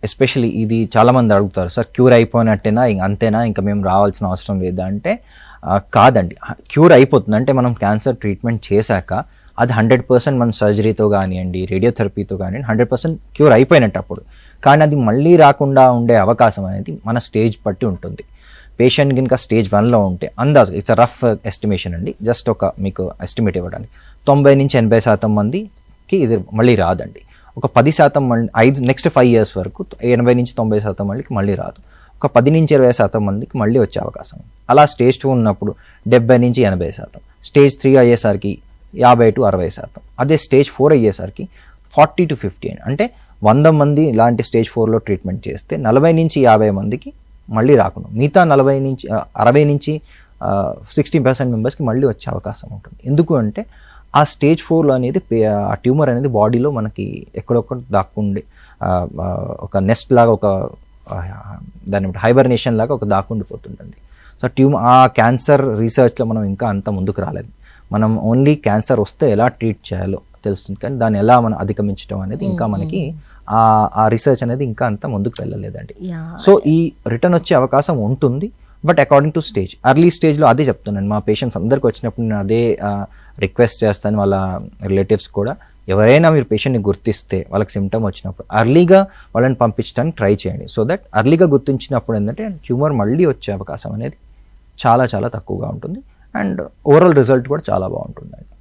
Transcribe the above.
Especially ఇది చాలామంది అడుగుతారు, సార్ క్యూర్ అయిపోయినట్టేనా, అంతేనా, ఇంకా మేము రావాల్సిన అవసరం లేదా అంటే కాదండి. క్యూర్ అయిపోతుంది అంటే మనం క్యాన్సర్ ట్రీట్మెంట్ చేశాక అది 100% మన సర్జరీతో కానివ్వండి, రేడియోథెరపీతో కానివ్వండి 100% క్యూర్ అయిపోయినట్టు అప్పుడు. కానీ అది మళ్ళీ రాకుండా ఉండే అవకాశం అనేది మన స్టేజ్ బట్టి ఉంటుంది. పేషెంట్ కనుక స్టేజ్ 1లో ఉంటే అందాజు, ఇట్స్ రఫ్ ఎస్టిమేషన్ అండి, జస్ట్ ఒక మీకు ఎస్టిమేట్ ఇవ్వడానికి 90-80% మందికి ఇది మళ్ళీ రాదండి. ఒక 10% మళ్ళీ నెక్స్ట్ 5 years వరకు 80-90% మందికి మళ్ళీ రాదు. ఒక 10-20% మందికి మళ్ళీ వచ్చే అవకాశం. అలా స్టేజ్ 2 ఉన్నప్పుడు 70-80%, స్టేజ్ 3 అయ్యేసరికి 50-60%, అదే స్టేజ్ 4 అయ్యేసరికి 40-50. అంటే 100 మంది ఇలాంటి స్టేజ్ 4లో ట్రీట్మెంట్ చేస్తే 40-50 మందికి మళ్ళీ రాకుండా మిగతా 60-60% మెంబర్స్కి మళ్ళీ వచ్చే అవకాశం ఉంటుంది. ఎందుకు అంటే ఆ స్టేజ్ 4లో అనేది ఆ ట్యూమర్ అనేది బాడీలో మనకి ఎక్కడొక్కడ దాక్కుండి ఒక నెస్ట్ లాగా, ఒక దాని హైబర్నేషన్ లాగా ఒక దాక్కుండిపోతుంటుంది. సో ఆ క్యాన్సర్ రీసెర్చ్లో మనం ఇంకా అంత ముందుకు రాలేదు. మనం ఓన్లీ క్యాన్సర్ వస్తే ఎలా ట్రీట్ చేయాలో తెలుస్తుంది, కానీ దాన్ని ఎలా మనం అధిగమించడం అనేది ఇంకా మనకి ఆ రీసెర్చ్ అనేది ఇంకా అంత ముందుకు వెళ్ళలేదండి. సో ఈ రిటర్న్ వచ్చే అవకాశం ఉంటుంది, but according to stage. Early స్టేజ్లో అదే చెప్తున్నాను, మా పేషెంట్స్ అందరికి వచ్చినప్పుడు నేను అదే రిక్వెస్ట్ చేస్తాను వాళ్ళ రిలేటివ్స్ కూడా. ఎవరైనా మీరు పేషెంట్ని గుర్తిస్తే, వాళ్ళకి సిమ్టమ్ వచ్చినప్పుడు అర్లీగా వాళ్ళని పంపించడానికి ట్రై చేయండి. సో దట్ అర్లీగా గుర్తించినప్పుడు ఏంటంటే ట్యూమర్ మళ్ళీ వచ్చే అవకాశం అనేది చాలా చాలా తక్కువగా ఉంటుంది, అండ్ ఓవరాల్ రిజల్ట్ కూడా చాలా బాగుంటుందండి.